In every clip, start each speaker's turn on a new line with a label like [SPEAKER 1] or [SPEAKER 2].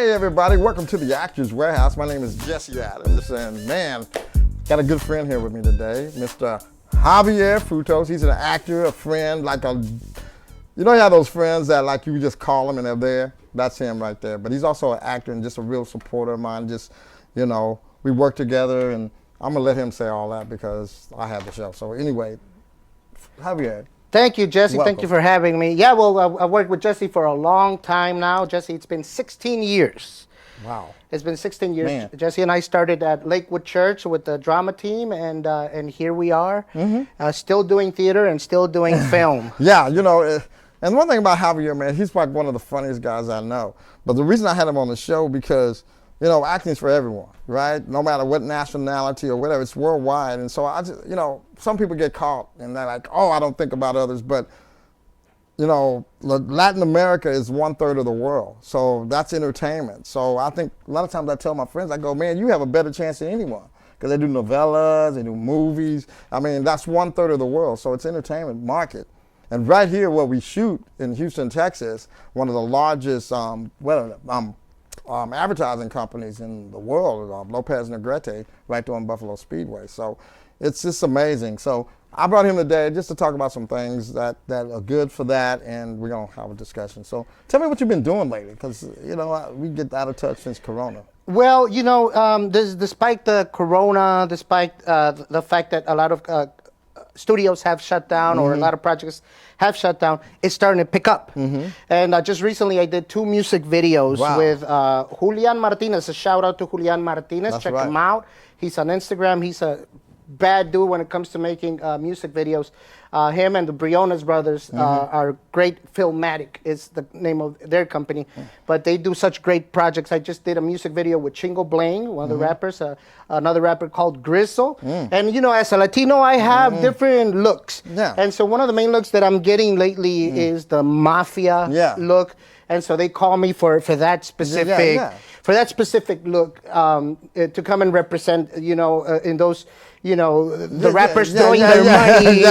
[SPEAKER 1] Hey everybody, welcome to the Actors Warehouse. My name is Jesse Adams, and man, got a good friend here with me today, Mr. Javier Frutos. He's an actor, a friend, you know you have those friends that like you just call them and they're there? That's him right there. But he's also an actor and just a real supporter of mine. Just, you know, we work together, and I'm gonna let him say all that because I have the show. So anyway, Javier.
[SPEAKER 2] Thank you, Jesse.
[SPEAKER 1] Welcome.
[SPEAKER 2] Thank you for having me. Yeah, well, I've worked with Jesse for a long time now. Jesse, it's been 16 years.
[SPEAKER 1] Wow.
[SPEAKER 2] It's been 16 years.
[SPEAKER 1] Man.
[SPEAKER 2] Jesse and I started at Lakewood Church with the drama team, and here we are, still doing theater and still doing film.
[SPEAKER 1] Yeah, you know, and one thing about Javier, man, he's like one of the funniest guys I know. But the reason I had him on the show because, you know, acting is for everyone, right? No matter what nationality or whatever, it's worldwide. And so I just, you know, some people get caught and they're like, oh, I don't think about others. But, you know, Latin America is 1/3 of the world. So that's entertainment. So I think a lot of times I tell my friends, I go, man, you have a better chance than anyone. Because they do novellas, they do movies. I mean, that's 1/3 of the world. So it's entertainment market. And right here where we shoot in Houston, Texas, one of the largest advertising companies in the world, Lopez Negrete, right there on Buffalo Speedway. So it's just amazing. So I brought him today just to talk about some things that are good for that, and we're going to have a discussion. So tell me what you've been doing lately, because, you know, we get out of touch since Corona.
[SPEAKER 2] Well, you know, despite the corona, despite the fact that a lot of studios have shut down or a lot of projects have shut down, it's starting to pick up. And just recently I did 2 music videos with Julian Martinez. A shout out to Julian Martinez.
[SPEAKER 1] That's
[SPEAKER 2] Check
[SPEAKER 1] right.
[SPEAKER 2] him out. He's on Instagram. He's a bad dude when it comes to making music videos. Him and the Briones brothers are great. Filmatic is the name of their company, but they do such great projects. I just did a music video with Chingo Blaine, one of the rappers, another rapper called Grizzle. And you know, as a Latino, I have different looks.
[SPEAKER 1] Yeah.
[SPEAKER 2] And so one of the main looks that I'm getting lately is the mafia look. And so they call me for that specific for that specific look to come and represent, you know, in those, you know, the rappers throwing their money.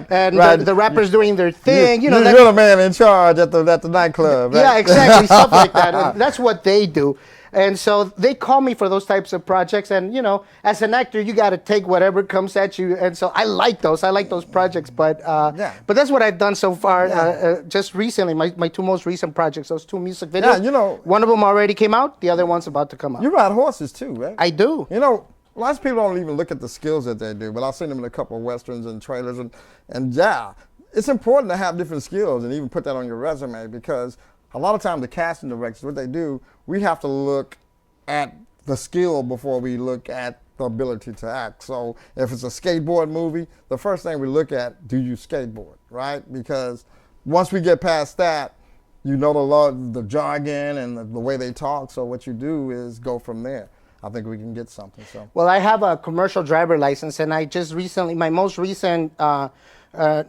[SPEAKER 2] And the rappers doing their thing.
[SPEAKER 1] You're the man in charge at the nightclub. Right?
[SPEAKER 2] Yeah, exactly, stuff like that. And that's what they do. And so they call me for those types of projects. And, you know, as an actor, you got to take whatever comes at you. And so I like those. I like those projects. But that's what I've done so far. Just recently, my 2 most recent projects, those 2 music videos.
[SPEAKER 1] Yeah, you know.
[SPEAKER 2] One of them already came out. The other one's about to come out.
[SPEAKER 1] You ride horses too, right?
[SPEAKER 2] I do.
[SPEAKER 1] You know, lots of people don't even look at the skills that they do. But I've seen them in a couple of westerns and trailers. And yeah, it's important to have different skills and even put that on your resume, because a lot of times the casting directors, what they do, we have to look at the skill before we look at the ability to act. So if it's a skateboard movie, the first thing we look at, do you skateboard, right? Because once we get past that, you know the jargon and the way they talk. So what you do is go from there. I think we can get something. So.
[SPEAKER 2] Well, I have a commercial driver license, and I just recently, my most recent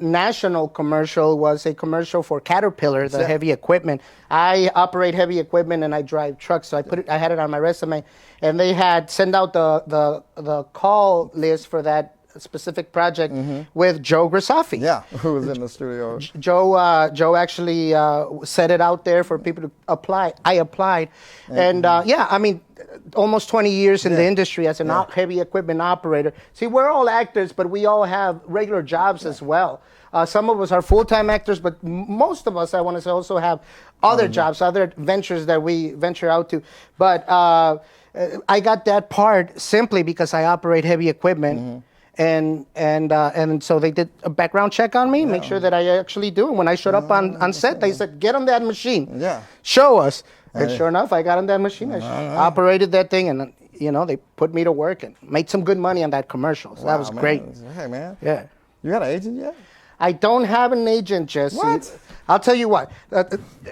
[SPEAKER 2] national commercial was a commercial for Caterpillar, the heavy equipment. I operate heavy equipment and I drive trucks, so I had it on my resume, and they had sent out the call list for that specific project with Joe Grisafi.
[SPEAKER 1] Yeah, who was in the studio.
[SPEAKER 2] Joe actually set it out there for people to apply. I applied, and I mean, almost 20 years in the industry as a heavy equipment operator. See, we're all actors, but we all have regular jobs as well. Some of us are full-time actors, but most of us, I want to say, also have other jobs, other ventures that we venture out to. But I got that part simply because I operate heavy equipment. And so they did a background check on me, make sure that I actually do. And when I showed up on set, they said, get on that machine.
[SPEAKER 1] Yeah.
[SPEAKER 2] Show us. And sure enough, I got on that machine. I operated that thing, and, you know, they put me to work and made some good money on that commercial. So that was great.
[SPEAKER 1] Hey, man.
[SPEAKER 2] Yeah.
[SPEAKER 1] You got an agent yet?
[SPEAKER 2] I don't have an agent, Jesse.
[SPEAKER 1] What?
[SPEAKER 2] I'll tell you what.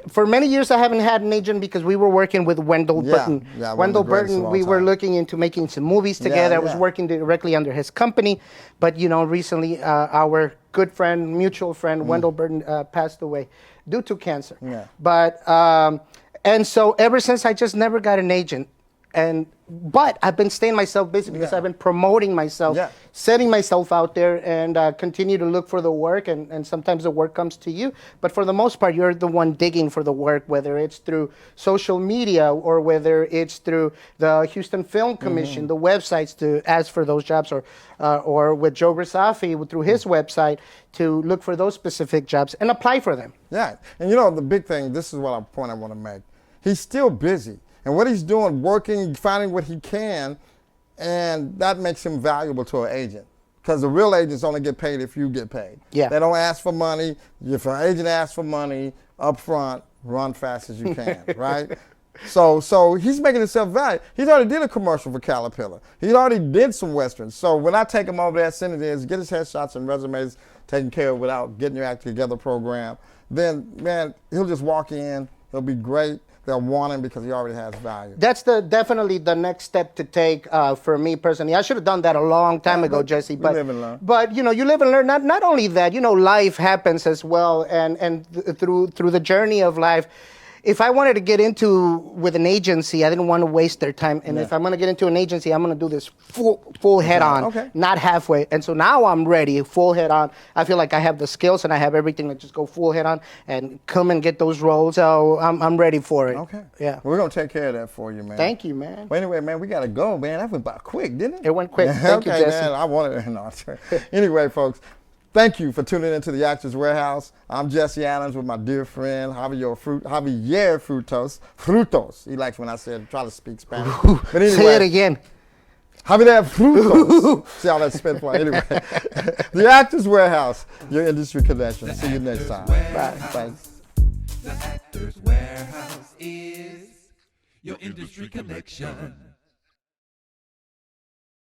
[SPEAKER 2] For many years, I haven't had an agent because we were working with Wendell Burton.
[SPEAKER 1] Yeah,
[SPEAKER 2] Wendell Burton, we were looking into making some movies together. I was working directly under his company. But, you know, recently our good friend, mutual friend, Wendell Burton passed away due to cancer.
[SPEAKER 1] Yeah.
[SPEAKER 2] But, and so ever since, I just never got an agent. But I've been staying myself busy because I've been promoting myself, setting myself out there, and continue to look for the work. And sometimes the work comes to you. But for the most part, you're the one digging for the work, whether it's through social media or whether it's through the Houston Film Commission, the websites to ask for those jobs, or with Joe Grisafi through his website to look for those specific jobs and apply for them.
[SPEAKER 1] Yeah, and you know the big thing, this is what a point I want to make. He's still busy. And what he's doing, working, finding what he can, and that makes him valuable to an agent. Because the real agents only get paid if you get paid.
[SPEAKER 2] Yeah.
[SPEAKER 1] They don't ask for money. If an agent asks for money up front, run fast as you can, right? So he's making himself valuable. He's already did a commercial for Caterpillar. He already did some Westerns. So when I take him over there, send it in, get his headshots and resumes taken care of without getting your act together program, then, man, he'll just walk in. He'll be great. They'll want him because he already has value.
[SPEAKER 2] That's definitely the next step to take for me personally. I should have done that a long time ago, Jesse. But
[SPEAKER 1] live and learn.
[SPEAKER 2] But you live and learn. Not only that, life happens as well, and through the journey of life. If I wanted to get into with an agency, I didn't want to waste their time. And if I'm going to get into an agency, I'm going to do this full head on, not halfway. And so now I'm ready, full head on. I feel like I have the skills and I have everything to just go full head on and come and get those roles. So I'm ready for it.
[SPEAKER 1] Okay.
[SPEAKER 2] Yeah.
[SPEAKER 1] We're going to take care of that for you, man.
[SPEAKER 2] Thank you, man.
[SPEAKER 1] Well, anyway, man, we got to go, man. That went by quick, didn't it?
[SPEAKER 2] It went quick. Thank you, Jesse.
[SPEAKER 1] Man, I wanted to. No, anyway, folks. Thank you for tuning into the Actors Warehouse. I'm Jesse Adams with my dear friend Javier Frutos. He likes when I try to speak Spanish. But anyway,
[SPEAKER 2] say it again.
[SPEAKER 1] Javier Frutos. See how that's spelled for anyway. The Actors Warehouse, your industry connection. See you next time. Bye. Thanks.
[SPEAKER 3] The Actors Warehouse is your industry connection.